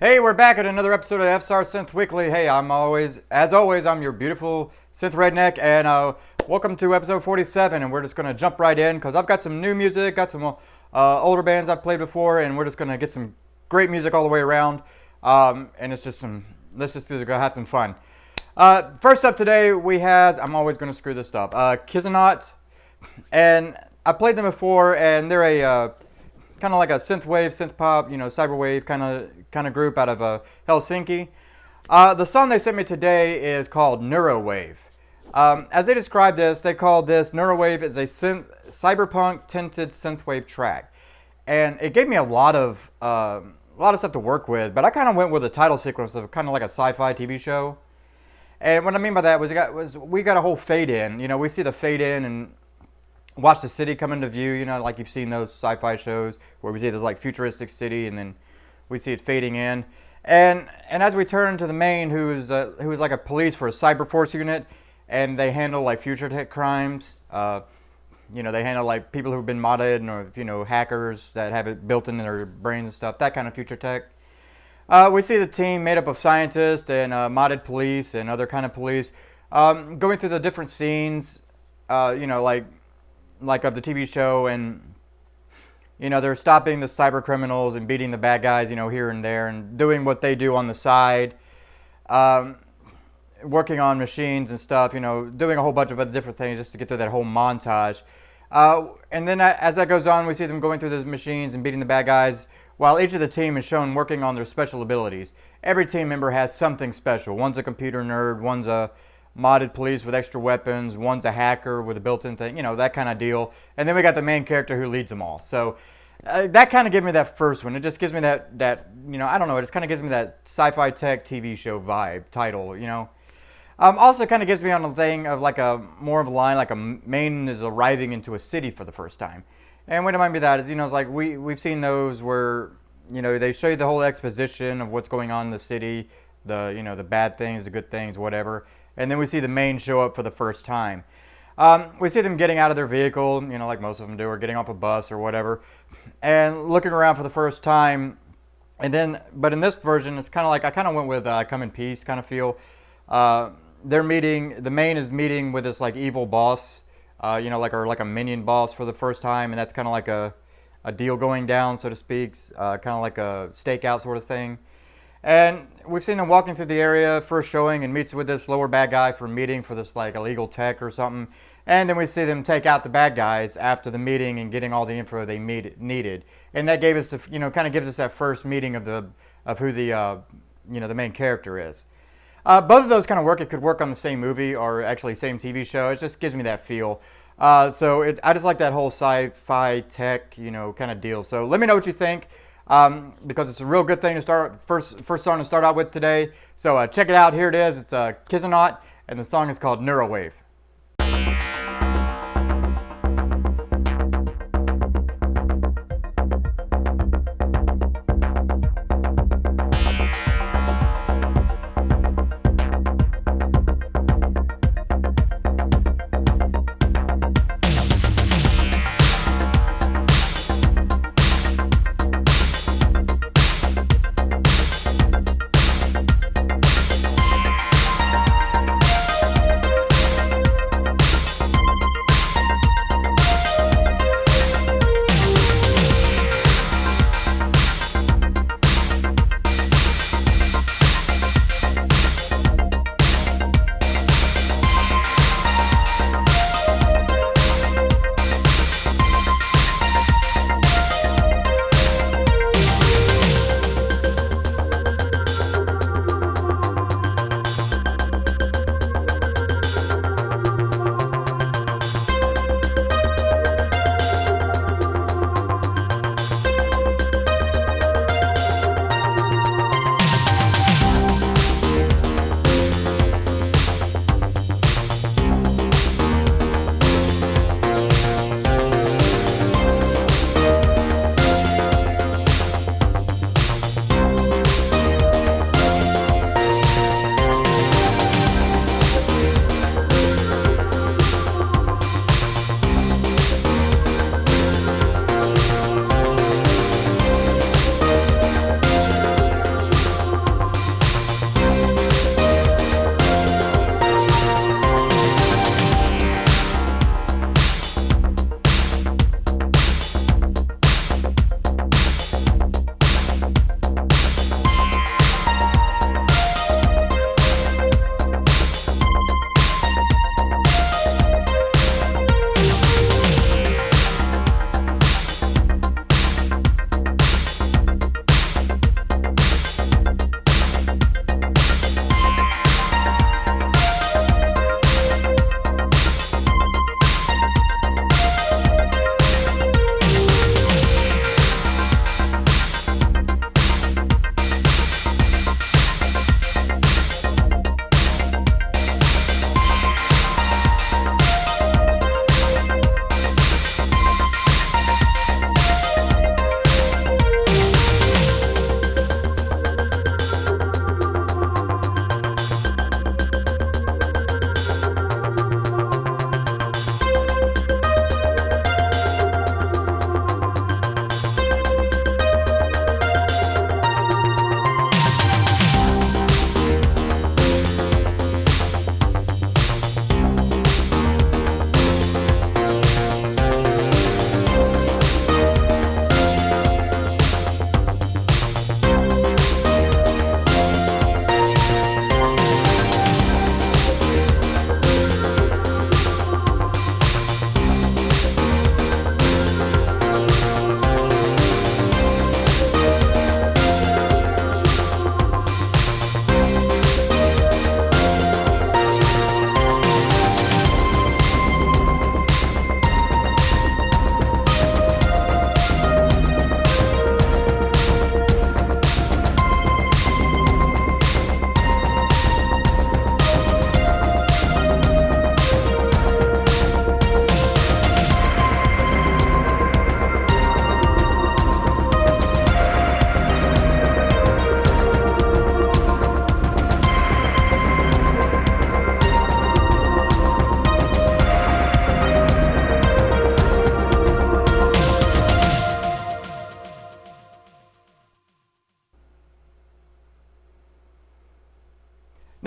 Hey, we're back at another episode of FSR Synth Weekly. Hey, as always, I'm your beautiful Synth Redneck, and welcome to episode 47, and we're just going to jump right in, because I've got some new music, got some older bands I've played before, and we're just going to get some great music all the way around, and it's just let's just go have some fun. First up today, we have, I'm always going to screw this up, Kizunaut, and I played them before, and they're a kind of like a synthwave, synthpop, cyberwave kind of group out of Helsinki. The song they sent me today is called Neurowave. As they describe this, they call this Neurowave is a cyberpunk tinted synthwave track, and it gave me a lot of stuff to work with. But I kind of went with a title sequence of kind of like a sci-fi TV show. And what I mean by that was we got a whole fade in. We see the fade in and watch the city come into view, like you've seen those sci-fi shows where we see this like futuristic city and then we see it fading in. And as we turn to the main, who's like a police for a cyber force unit, and they handle like future tech crimes. They handle like people who've been modded or hackers that have it built into their brains and stuff, that kind of future tech. We see the team made up of scientists and modded police and other kind of police going through the different scenes, like of the TV show, and they're stopping the cyber criminals and beating the bad guys, here and there, and doing what they do on the side, working on machines and stuff, doing a whole bunch of other different things just to get through that whole montage. And then as that goes on, we see them going through those machines and beating the bad guys, while each of the team is shown working on their special abilities. Every team member has something special. One's a computer nerd, one's a modded police with extra weapons, one's a hacker with a built-in thing, that kind of deal. And then we got the main character who leads them all. So that kind of gives me that first one. It just gives me that I don't know, it just kind of gives me that sci-fi tech TV show vibe title, Also kind of gives me on the thing of like more of a line, like a main is arriving into a city for the first time. And what remind me of that is, it's like we've seen those where, they show you the whole exposition of what's going on in the city, the bad things, the good things, whatever. And then we see the main show up for the first time. We see them getting out of their vehicle, like most of them do, or getting off a bus or whatever, and looking around for the first time. And then, but in this version, it's kind of like, I kind of went with Come in Peace kind of feel. The main is meeting with this like evil boss, like a minion boss for the first time, and that's kind of like a deal going down, so to speak, kind of like a stakeout sort of thing. And we've seen them walking through the area, first showing, and meets with this lower bad guy for a meeting for this like illegal tech or something. And then we see them take out the bad guys after the meeting and getting all the info they needed. And that gave us kind of gives us that first meeting of who the main character is. Both of those kind of work. It could work on the same movie or actually same TV show. It just gives me that feel. I just like that whole sci-fi tech, kind of deal. So let me know what you think. Because it's a real good thing to start, first song to start out with today. So check it out. Here it is. It's Kizunaut, and the song is called Neurowave.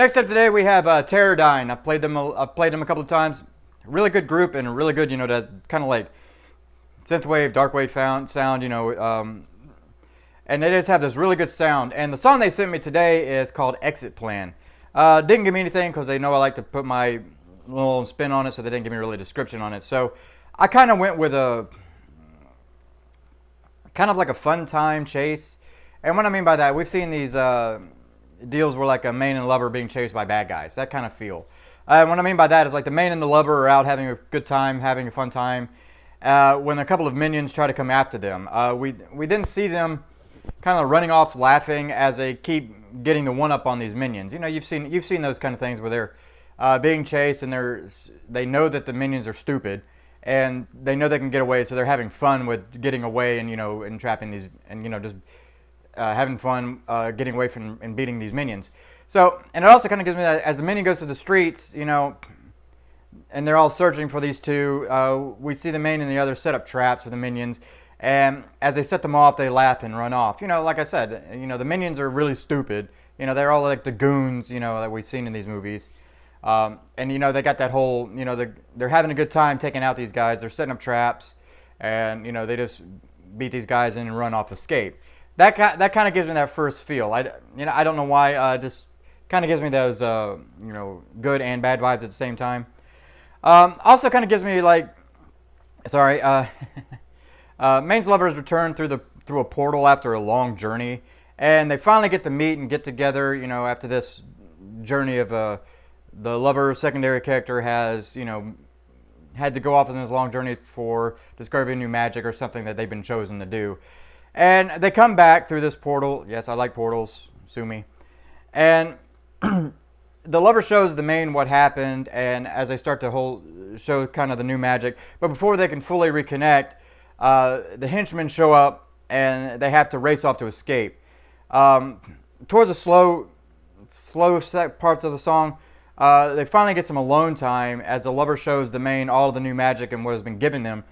Next up today we have Terrordyne. I've played them a couple of times. Really good group and a really good, that kind of like synthwave, darkwave sound, and they just have this really good sound. And the song they sent me today is called Exit Plan. Didn't give me anything because they know I like to put my little spin on it, so they didn't give me really a description on it. So I kind of went with a kind of like a fun time chase. And what I mean by that, we've seen these deals where like a main and lover being chased by bad guys. That kind of feel. What I mean by that is like the main and the lover are out having a good time, having a fun time, when a couple of minions try to come after them. We didn't see them kind of running off laughing as they keep getting the one up on these minions. You've seen those kind of things where they're being chased and they know that the minions are stupid and they know they can get away, so they're having fun with getting away and and trapping these and just having fun getting away from and beating these minions. So, and it also kind of gives me that as the minion goes to the streets, and they're all searching for these two, we see the main and the other set up traps for the minions, and as they set them off, they laugh and run off. Like I said, the minions are really stupid. They're all like the goons, that we've seen in these movies. And they got that whole, they're having a good time taking out these guys. They're setting up traps, and they just beat these guys in and run off, escape. That kind of gives me that first feel. I don't know why. Just kind of gives me those good and bad vibes at the same time. Also kind of gives me like, Main's lovers return through a portal after a long journey, and they finally get to meet and get together. After this journey of the lover secondary character has had to go off on this long journey for discovering new magic or something that they've been chosen to do. And they come back through this portal. Yes, I like portals. Sue me. And the lover shows the main what happened, and as they start to show kind of the new magic. But before they can fully reconnect, the henchmen show up, and they have to race off to escape. Towards the slow parts of the song, they finally get some alone time as the lover shows the main all of the new magic and what has been given them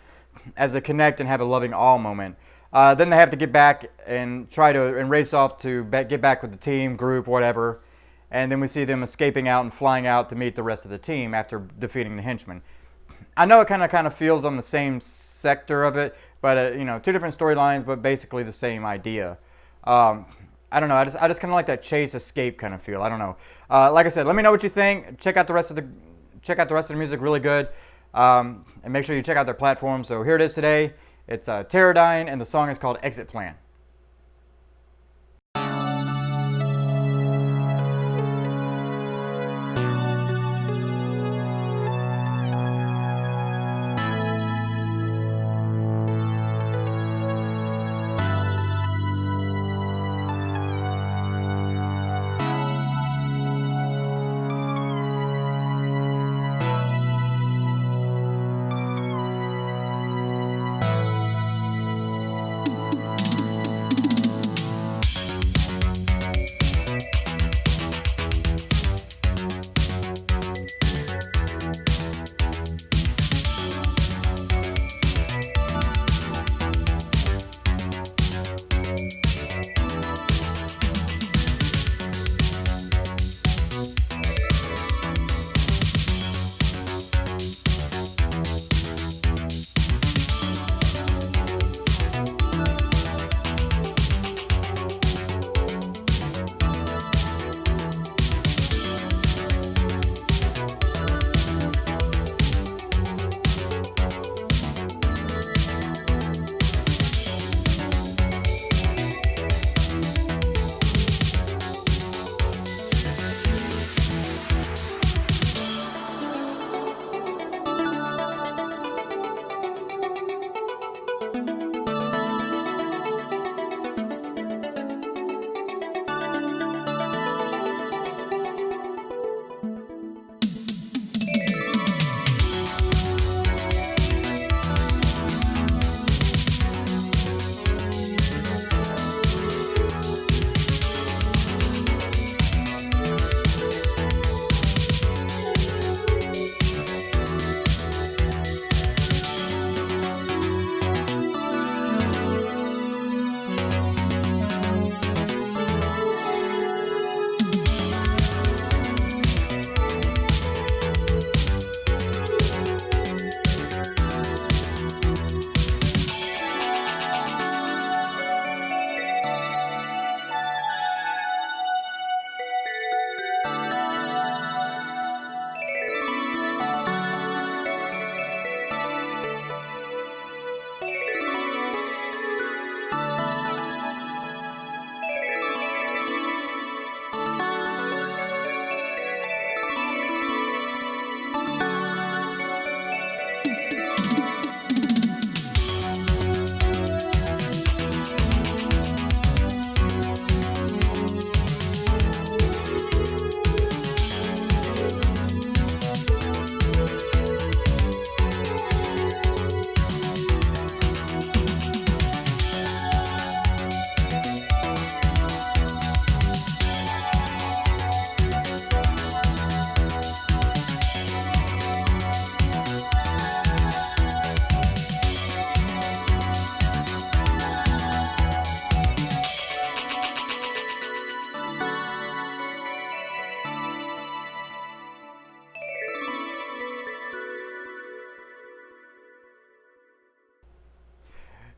as they connect and have a loving awe moment. Then they have to get back and race off to get back with the team, group, whatever. And then we see them escaping out and flying out to meet the rest of the team after defeating the henchmen. I know it kind of feels on the same sector of it, but two different storylines, but basically the same idea. I don't know. I just kind of like that chase escape kind of feel. I don't know. Like I said, let me know what you think. Check out the rest of the music. Really good. And make sure you check out their platform. So here it is today. It's Terrordyne, and the song is called Exit Plan.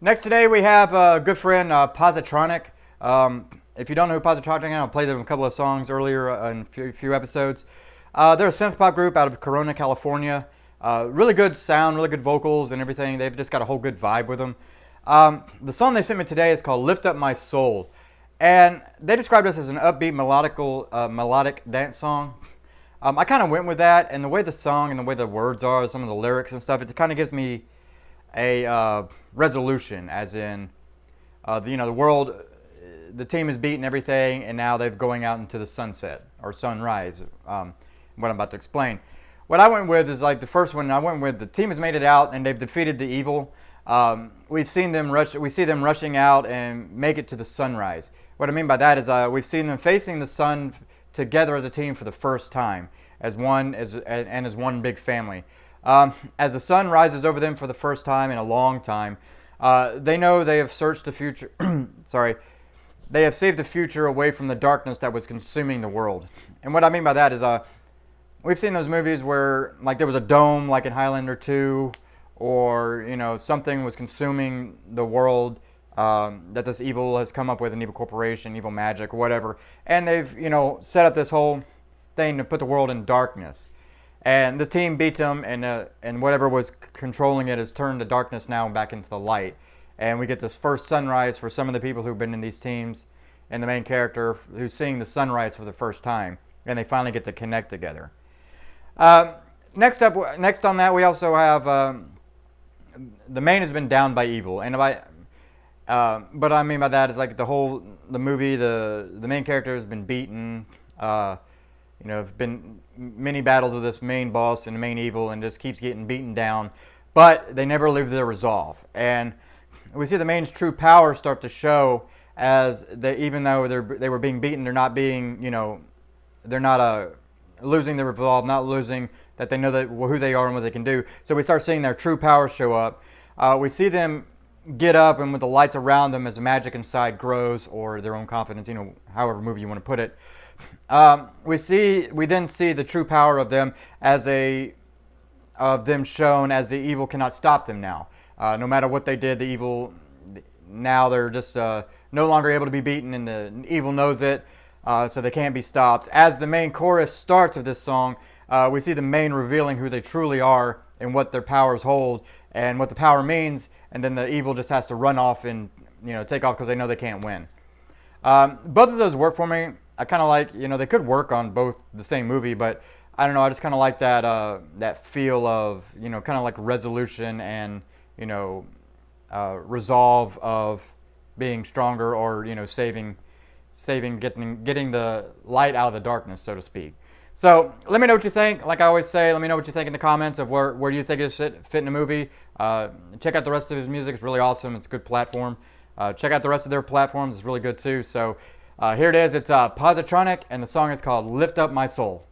Next today we have a good friend, Positronic. If you don't know who Positronic is, I played them a couple of songs earlier in a few episodes. They're a synth-pop group out of Corona, California. Really good sound, really good vocals and everything. They've just got a whole good vibe with them. The song they sent me today is called Lift Up My Soul. And they described this as an upbeat melodic dance song. I kind of went with that, and the way the song and the way the words are, some of the lyrics and stuff, it kind of gives me a resolution, as in, the world, the team is beating everything, and now they're going out into the sunset, or sunrise, what I'm about to explain. What I went with is like the first one, I went with the team has made it out, and they've defeated the evil. We see them rushing out and make it to the sunrise. What I mean by that is we've seen them facing the sun together as a team for the first time, as one big family. As the sun rises over them for the first time in a long time, they know they have searched the future. Sorry, they have saved the future away from the darkness that was consuming the world. And what I mean by that is, we've seen those movies where, like, there was a dome, like in Highlander 2, or something was consuming the world. That this evil has come up with, an evil corporation, evil magic, whatever, and they've set up this whole thing to put the world in darkness. And the team beats them, and whatever was controlling it has turned the darkness now back into the light. And we get this first sunrise for some of the people who've been in these teams, and the main character who's seeing the sunrise for the first time, and they finally get to connect together. Next on that, we also have the main has been down by evil, and but I mean by that is like the movie, the main character has been beaten. Have been many battles with this main boss and the main evil, and just keeps getting beaten down. But they never lose their resolve, and we see the main's true power start to show as even though they were being beaten, they're not being they're not losing their resolve, not losing that they know who they are and what they can do. So we start seeing their true power show up. We see them get up, and with the lights around them as the magic inside grows, or their own confidence, however movie you want to put it. We then see the true power of them shown as the evil cannot stop them now. No matter what they did, the evil, now they're just no longer able to be beaten, and the evil knows it, so they can't be stopped. As the main chorus starts of this song, we see the main revealing who they truly are and what their powers hold and what the power means. And then the evil just has to run off and take off because they know they can't win. Both of those work for me. I kind of like, they could work on both the same movie, but I don't know. I just kind of like that feel of kind of like resolution and resolve of being stronger, or saving, getting the light out of the darkness, so to speak. So let me know what you think. Like I always say, let me know what you think in the comments of where you think it fit in the movie. Check out the rest of his music. It's really awesome. It's a good platform. Check out the rest of their platforms. It's really good too. So here it is. It's Positronic, and the song is called Lift Up My Soul.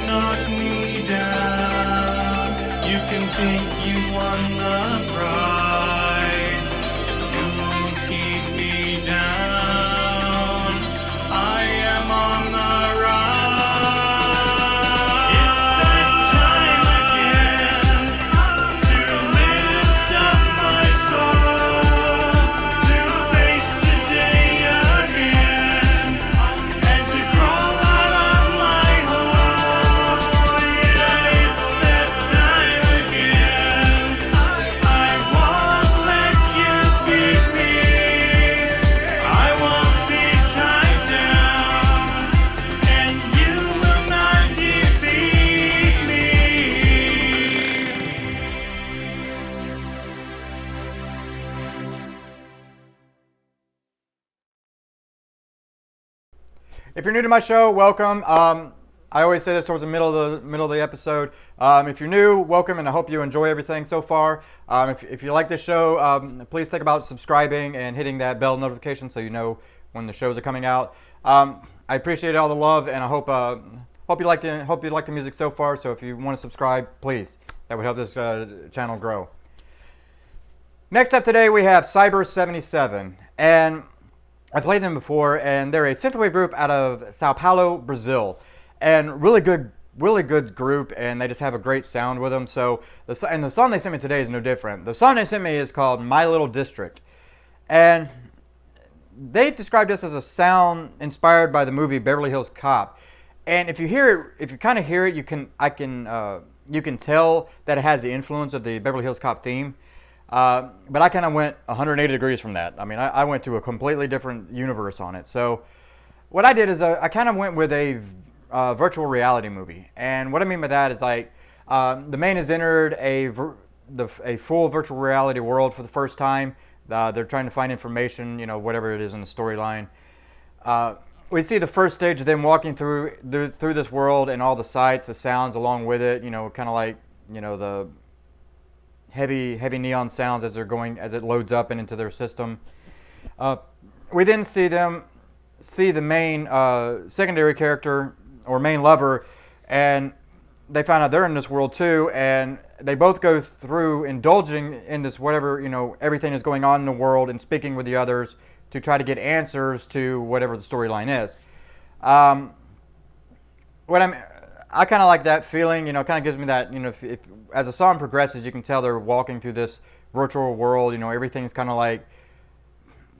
knock me down. You can think you won the prize. You won't keep me down. I am on the rise. It's that time again to lift up my soul, to face the day again, and to crawl out of my hole. Yeah, it's that time again. I won't let you beat me. I won't be tied down, and you will not defeat me. If you're new to my show, welcome. I always say this towards the middle of the episode. If you're new, welcome, and I hope you enjoy everything so far. If you like this show, please think about subscribing and hitting that bell notification so you know when the shows are coming out. I appreciate all the love, and I hope you like the music so far. So if you want to subscribe, please, that would help this channel grow. Next up today, we have Cyber77, and I played them before, and they're a synthwave group out of Sao Paulo, Brazil, and really good group, and they just have a great sound with them. So the song they sent me today is no different. The song they sent me is called My Little District, and they described this as a sound inspired by the movie Beverly Hills Cop. And if you kind of hear it, you can tell that it has the influence of the Beverly Hills Cop theme. But I kind of went 180 degrees from that. I mean, I went to a completely different universe on it. So what I did is I kind of went with a virtual reality movie. And what I mean by that is like the main has entered a full virtual reality world for the first time. They're trying to find information, whatever it is in the storyline. We see the first stage of them walking through this world and all the sights, the sounds along with it. Kind of like the heavy neon sounds as it loads up and into their system. We then see the main secondary character or main lover, and they find out they're in this world too, and they both go through indulging in this whatever everything is going on in the world and speaking with the others to try to get answers to whatever the storyline is. I kind of like that feeling, kind of gives me that, if as the song progresses, you can tell they're walking through this virtual world, everything's kind of like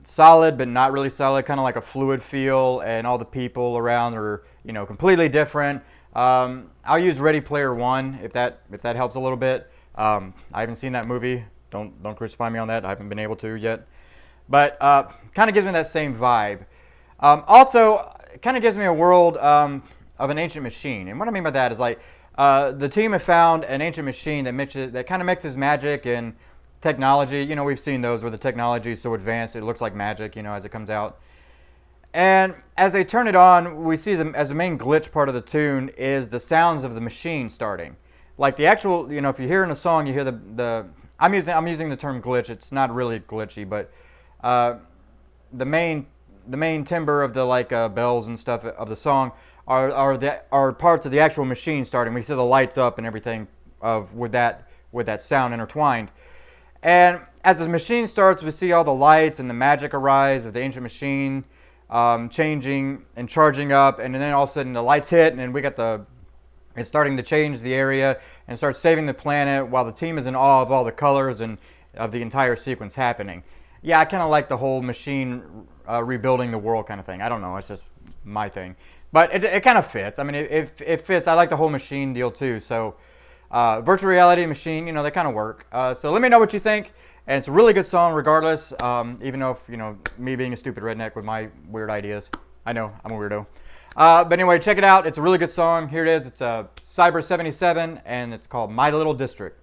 solid, but not really solid, kind of like a fluid feel, and all the people around are, completely different. I'll use Ready Player One if that helps a little bit. I haven't seen that movie. Don't crucify me on that. I haven't been able to yet. But kind of gives me that same vibe. Also, it kind of gives me a world of an ancient machine. And what I mean by that is like the team have found an ancient machine that kind of mixes magic and technology. We've seen those where the technology is so advanced it looks like magic, as it comes out. And as they turn it on, we see them as the main glitch part of the tune is the sounds of the machine starting. Like the actual, if you hear in a song, you hear I'm using the term glitch. It's not really glitchy, but the main timbre of the bells and stuff of the song are parts of the actual machine starting. We see the lights up and everything with that sound intertwined. And as the machine starts, we see all the lights and the magic arise of the ancient machine changing and charging up, and then all of a sudden the lights hit, and then it's starting to change the area and start saving the planet while the team is in awe of all the colors and of the entire sequence happening. Yeah, I kind of like the whole machine rebuilding the world kind of thing. I don't know, it's just my thing. But it kind of fits. I mean, it fits. I like the whole machine deal too. So virtual reality, machine, they kind of work. So let me know what you think. And it's a really good song regardless, even though, me being a stupid redneck with my weird ideas. I know, I'm a weirdo. But anyway, check it out. It's a really good song. Here it is. It's Cyber77, and it's called My Little District.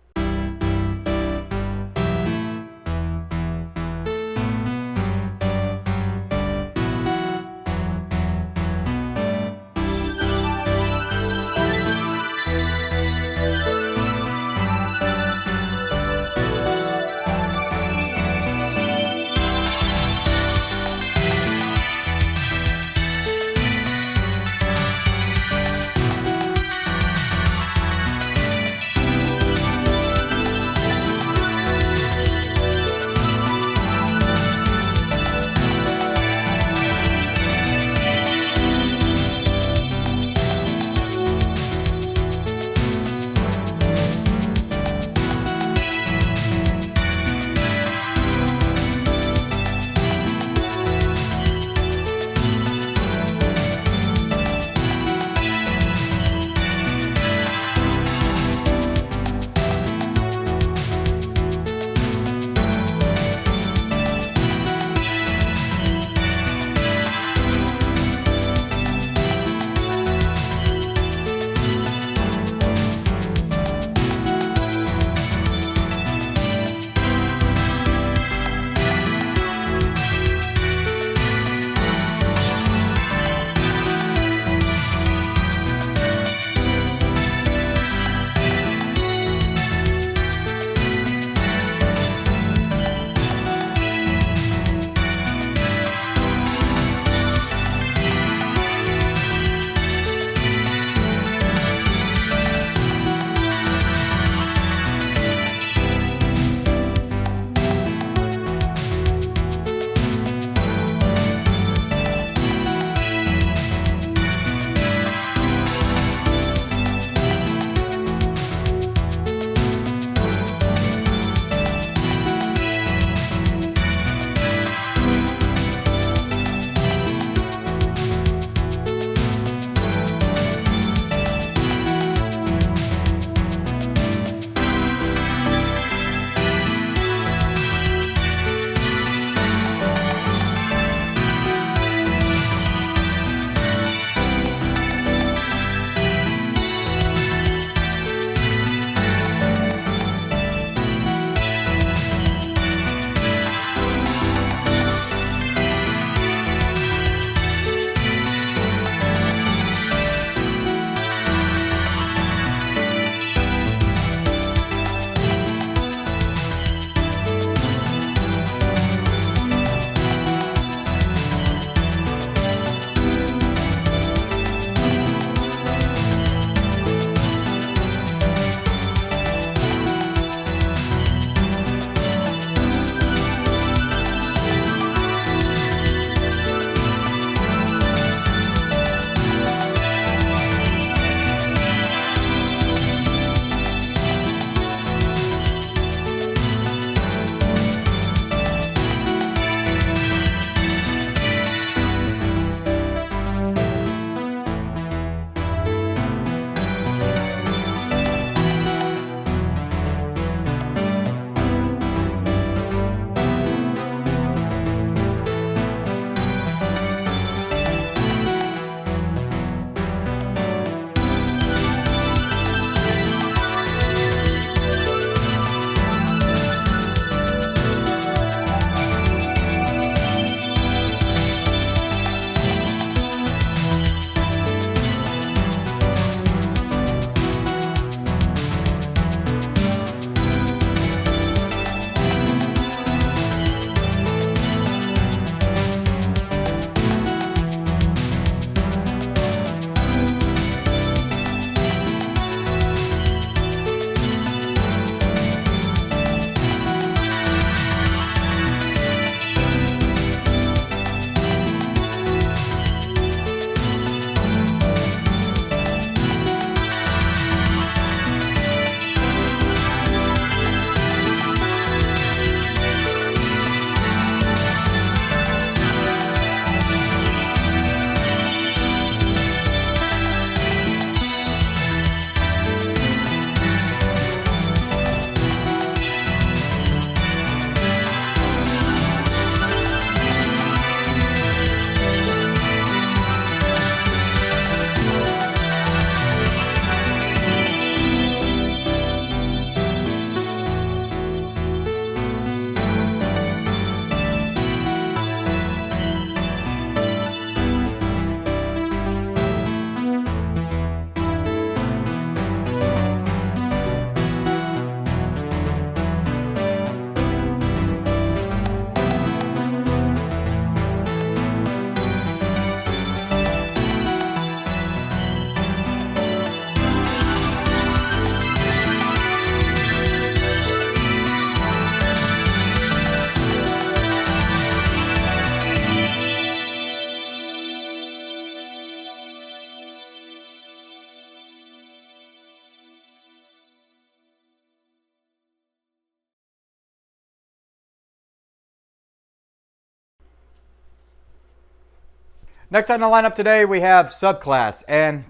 Next on the lineup today, we have SubClass, and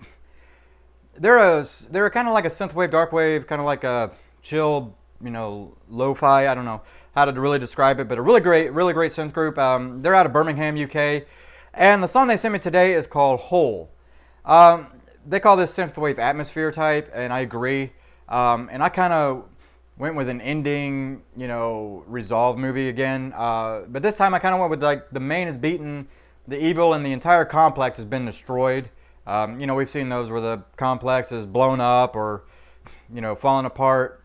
they're kind of like a synthwave, darkwave, kind of like a chill, lo-fi. I don't know how to really describe it, but a really great synth group. They're out of Birmingham, UK, and the song they sent me today is called "Whole." They call this synthwave atmosphere type, and I agree. And I kind of went with an ending, resolve movie again. But this time I kind of went with like the main is beaten, the evil, and the entire complex has been destroyed. We've seen those where the complex is blown up or, falling apart.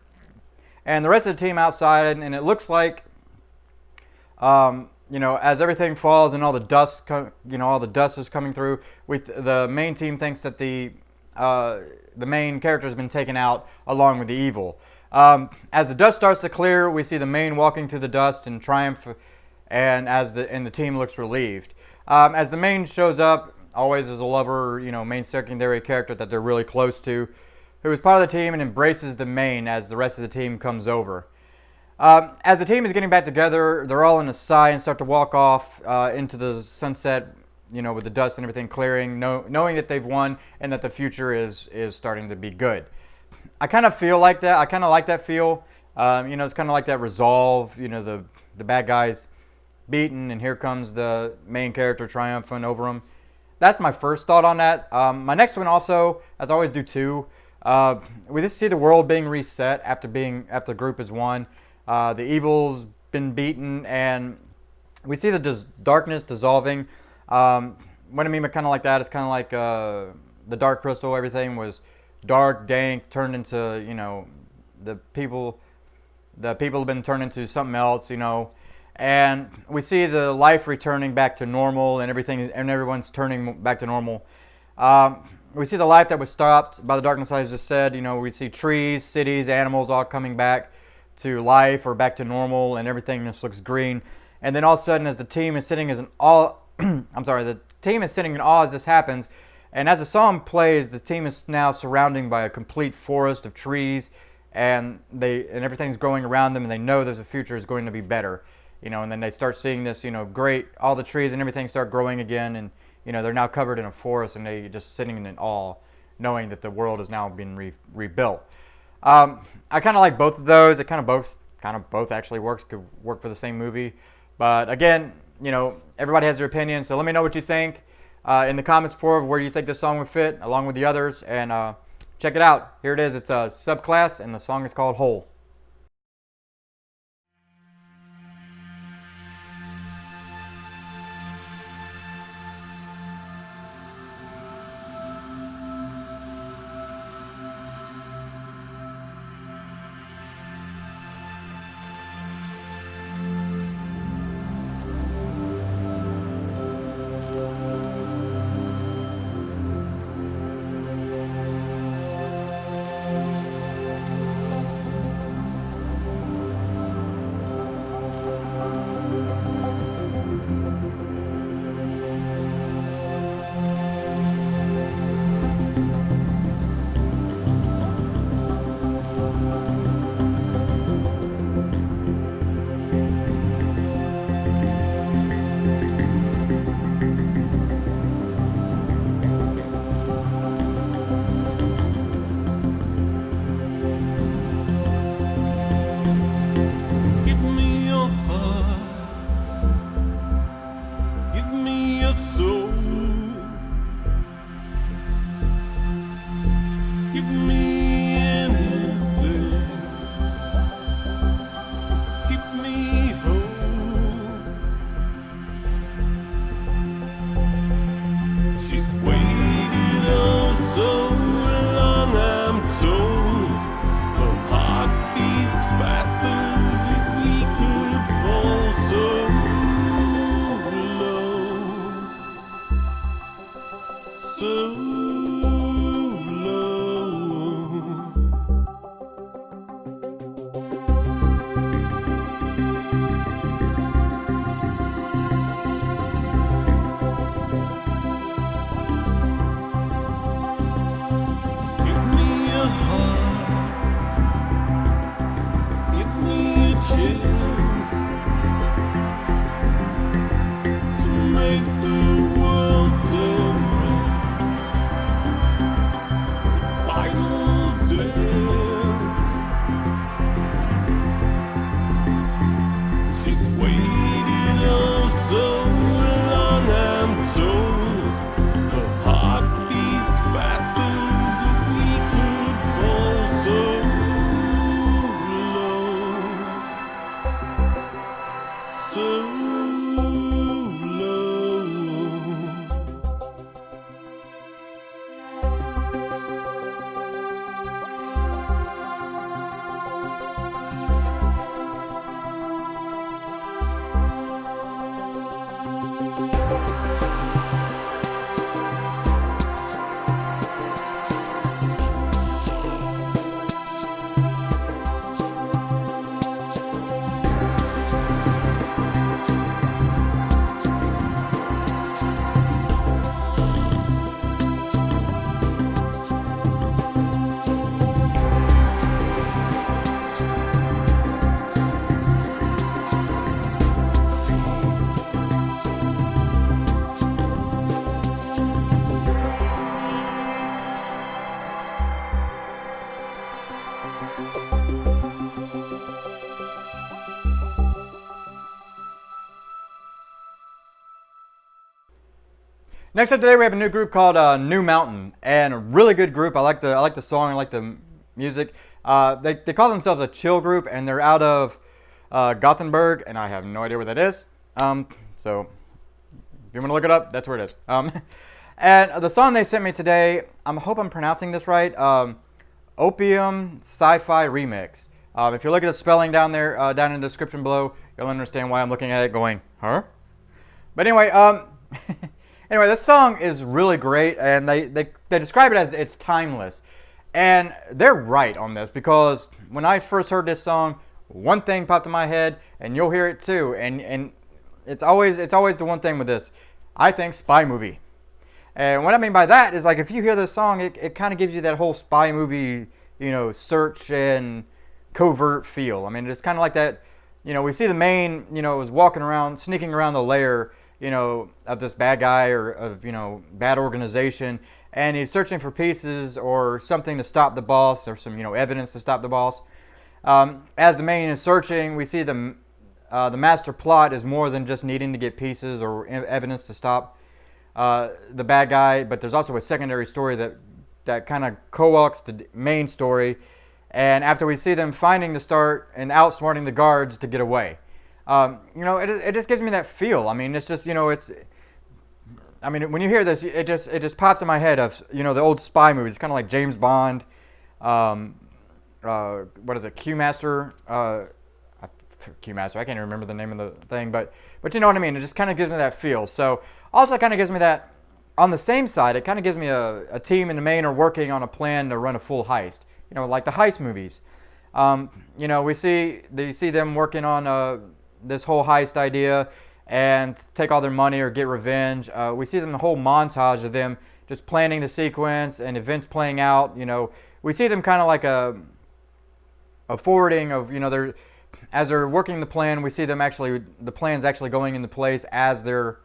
And the rest of the team outside, and it looks like, as everything falls and all the dust, all the dust is coming through, the main team thinks that the main character has been taken out along with the evil. As the dust starts to clear, we see the main walking through the dust in triumph, and the team looks relieved. As the main shows up, always as a lover, main secondary character that they're really close to, who is part of the team and embraces the main as the rest of the team comes over. As the team is getting back together, they're all in a sigh and start to walk off into the sunset, with the dust and everything clearing, knowing that they've won and that the future is starting to be good. I kind of feel like that. I kind of like that feel. It's kind of like that resolve, the bad guys beaten, and here comes the main character triumphant over them. That's my first thought on that. My next one also, as I always do too, we just see the world being reset after the group has won. The evil's been beaten, and we see the darkness dissolving. What I mean by kind of like that, it's kind of like the Dark Crystal. Everything was dark, dank, turned into, the people have been turned into something else, and we see the life returning back to normal, and everyone's turning back to normal. We see the life that was stopped by the darkness, I just said. We see trees, cities, animals all coming back to life or back to normal, and everything just looks green. And then all of a sudden, as the team is sitting in awe, the team is sitting in awe as this happens. And as the song plays, the team is now surrounded by a complete forest of trees, and everything's growing around them, and they know there's a future is going to be better. And then they start seeing this, great, all the trees and everything start growing again, and they're now covered in a forest, and they just sitting in awe, knowing that the world has now been rebuilt. I kind of like both of those. It kind of both actually could work for the same movie. But again, everybody has their opinion, so let me know what you think in the comments for where you think this song would fit along with the others, and check it out. Here it is. It's a SubClass, and the song is called "Whole." To make the world Next up today, we have a new group called New Mountain, and a really good group. I like the song, I like the music. They call themselves a chill group, and they're out of Gothenburg, and I have no idea where that is. So if you want to look it up, that's where it is. And the song they sent me today, I hope I'm pronouncing this right. Opium SighPhy Remix. If you look at the spelling down there, down in the description below, you'll understand why I'm looking at it going, huh? But anyway, anyway, this song is really great, and they describe it as it's timeless. And they're right on this, because when I first heard this song, one thing popped in my head, and you'll hear it too. And it's always the one thing with this. I think spy movie. And what I mean by that is, like, if you hear this song, it kind of gives you that whole spy movie, search and covert feel. I mean, it's kind of like that, we see the main, is walking around, sneaking around the lair, of this bad guy or of, bad organization, and he's searching for pieces or something to stop the boss, or some, evidence to stop the boss. As the main is searching, we see the master plot is more than just needing to get pieces or evidence to stop the bad guy, but there's also a secondary story that kind of co-opts the main story. And after we see them finding the start and outsmarting the guards to get away, it just gives me that feel. I mean, it's just, I mean, when you hear this, it just pops in my head of, the old spy movies. It's kind of like James Bond, what is it, Q-Master, Q-Master, I can't even remember the name of the thing, but you know what I mean. It just kind of gives me that feel. So also kind of gives me that, on the same side, it kind of gives me a team in the main are working on a plan to run a full heist, like the heist movies. We see them working on this whole heist idea and take all their money or get revenge. We see them the whole montage of them just planning the sequence and events playing out. We see them kind of like a forwarding of, as they're working the plan. We see them the plan's actually going into place as they're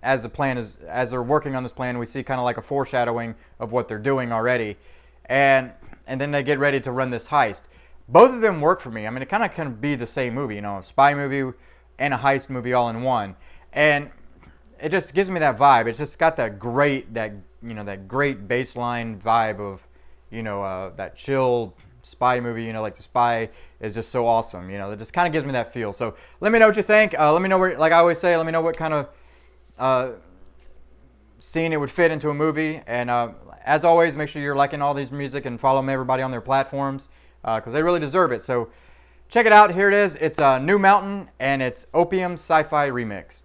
as they're working on this plan. We see kind of like a foreshadowing of what they're doing already, and then they get ready to run this heist. Both of them work for me. I mean, it kind of can be the same movie, a spy movie and a heist movie all in one, and it just gives me that vibe. It's just got that great baseline vibe of, that chill spy movie. Like the spy is just so awesome. It just kind of gives me that feel. So let me know what you think. Let me know where, like I always say, let me know what kind of scene it would fit into a movie. And as always, make sure you're liking all these music and following everybody on their platforms, because they really deserve it. So check it out. Here it is. It's New Mountain, and it's Opium SighPhy Remix.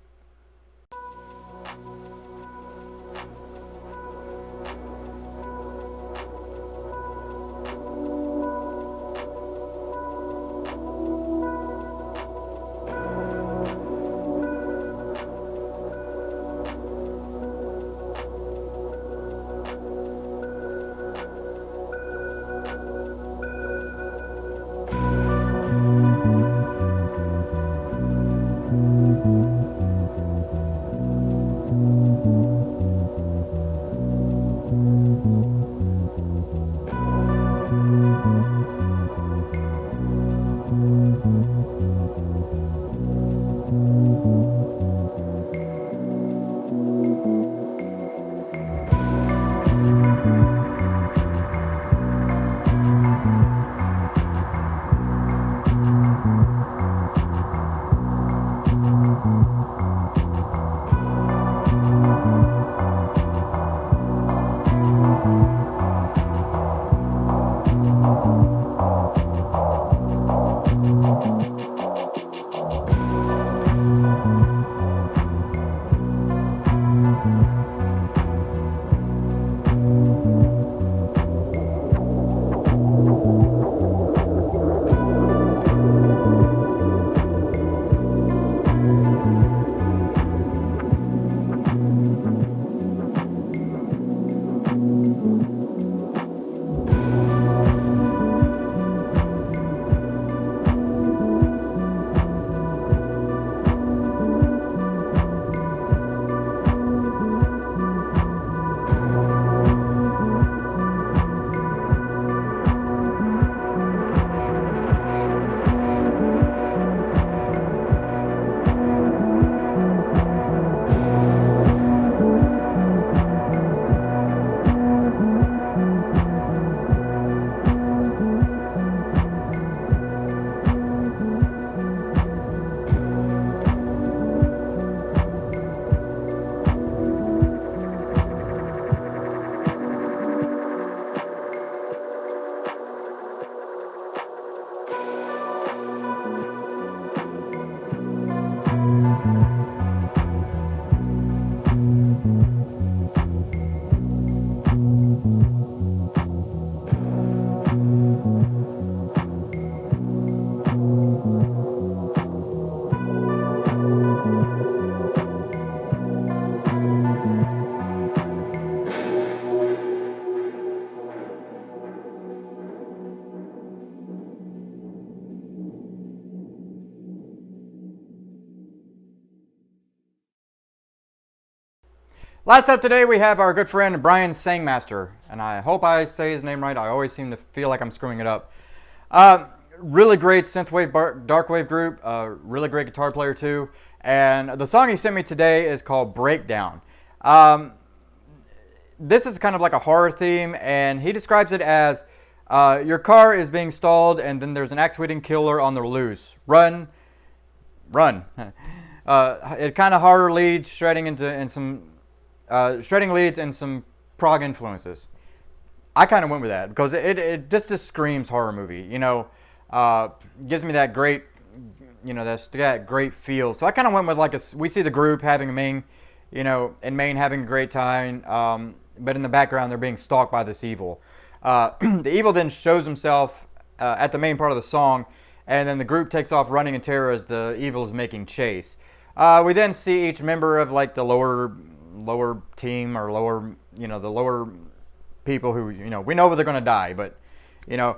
Last up today, we have our good friend Brian Sangmeiste, and I hope I say his name right. I always seem to feel like I'm screwing it up. Really great synthwave, darkwave group. Really great guitar player too. And the song he sent me today is called Breakdown. This is kind of like a horror theme, and he describes it as your car is being stalled, and then there's an axe-wielding killer on the loose. Run, run. It kind of horror leads, shredding leads and some prog influences. I kind of went with that because it just screams horror movie. You know, gives me that great, you know, that great feel. So I kind of went with like we see the group having a main, you know, in Maine having a great time, but in the background they're being stalked by this evil. The evil then shows himself at the main part of the song, and then the group takes off running in terror as the evil is making chase. We then see each member of like the lower team or lower, you know, the lower people who, you know, we know they're going to die, but, you know,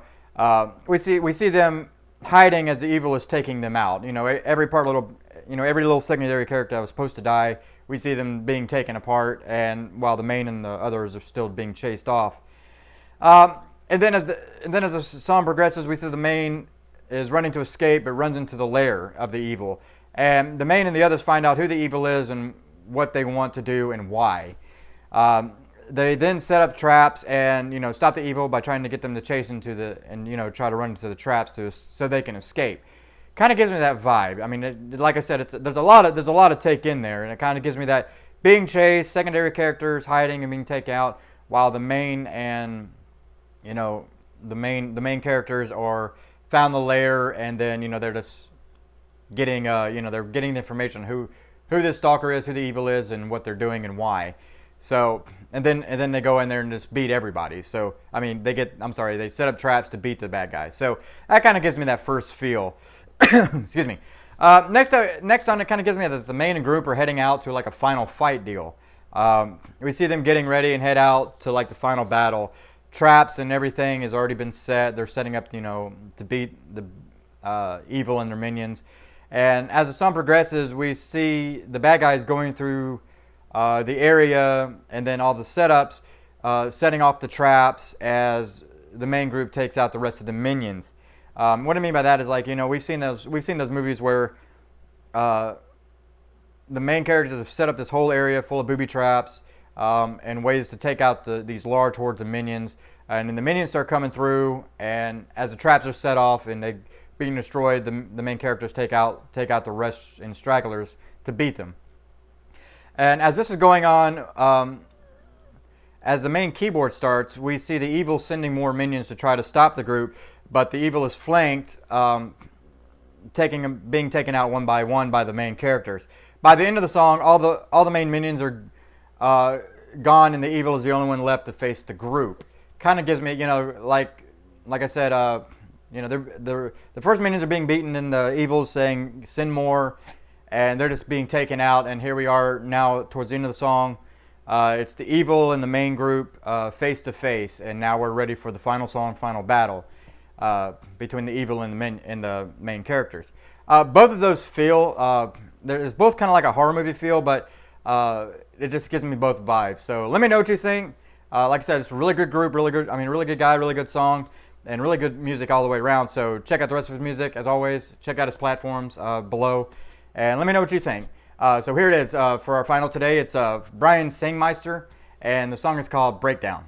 we see them hiding as the evil is taking them out. You know, every little secondary character that was supposed to die, we see them being taken apart, and while the main and the others are still being chased off. And then as the song progresses, we see the main is running to escape, but runs into the lair of the evil, and the main and the others find out who the evil is and what they want to do and why. They then set up traps and, you know, stop the evil by trying to get them to chase try to run into the traps so they can escape. Kind of gives me that vibe. I mean, like I said, there's a lot of take in there, and it kind of gives me that being chased, secondary characters hiding and being taken out, while the main and, you know, the main characters are found the lair, and then, you know, they're just getting they're getting the information who this stalker is, who the evil is, and what they're doing and why. So, and then they go in there and just beat everybody. So, I mean, they set up traps to beat the bad guys. So that kind of gives me that first feel. Excuse me. Next on, it kind of gives me that the main and group are heading out to like a final fight deal. We see them getting ready and head out to like the final battle. Traps and everything has already been set. They're setting up, you know, to beat the evil and their minions. And as the song progresses, we see the bad guys going through the area, and then all the setups, setting off the traps as the main group takes out the rest of the minions. What I mean by that is, like, you know, we've seen those movies where the main characters have set up this whole area full of booby traps and ways to take out these large hordes of minions, and then the minions start coming through, and as the traps are set off and they being destroyed, the main characters take out the rest and stragglers to beat them. And as this is going on, as the main keyboard starts, we see the evil sending more minions to try to stop the group, but the evil is flanked, being taken out one by one by the main characters. By the end of the song, all the main minions are gone, and the evil is the only one left to face the group. Kind of gives me, you know, like I said, you know, the first minions are being beaten, and the evil's saying, "Send more," and they're just being taken out. And here we are now towards the end of the song. It's the evil and the main group face to face, and now we're ready for the final song, final battle between the evil and the main characters. Both of those feel there's both kind of like a horror movie feel, but it just gives me both vibes. So let me know what you think. Like I said, it's a really good group, really good guy, really good song, and really good music all the way around. So check out the rest of his music, as always. Check out his platforms below, and let me know what you think. So here it is for our final today. It's Brian Sangmeiste, and the song is called Breakdown.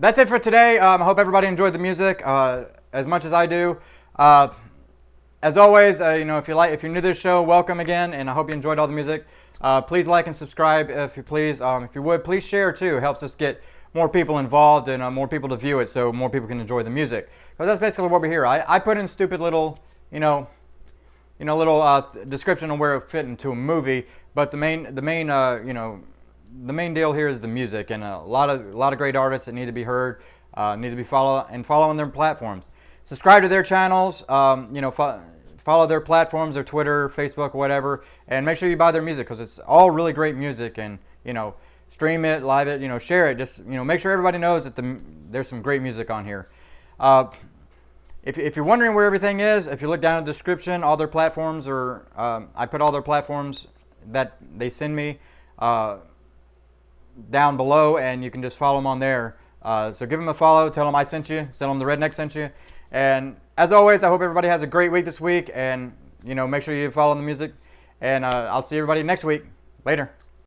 that's it for today. I hope everybody enjoyed the music as much as I do. As always, you know, if you're new to this show, welcome again, and I hope you enjoyed all the music. Please like and subscribe if you please. If you would, please share too. It helps us get more people involved and more people to view it, so more people can enjoy the music. But that's basically what we're here. I put in stupid little, little description on where it fit into a movie. But the main deal here is the music, and a lot of great artists that need to be heard, need to be following their platforms. Subscribe to their channels. Follow their platforms, their Twitter, Facebook, whatever, and make sure you buy their music because it's all really great music. And stream it, live it, share it. Just make sure everybody knows that there's some great music on here. If you're wondering where everything is, if you look down in the description, all their platforms are. I put all their platforms that they send me down below, and you can just follow them on there. So give them a follow. Tell them I sent you. Tell them the Redneck sent you. And as always, I hope everybody has a great week this week, and make sure you follow the music. And I'll see everybody next week. Later.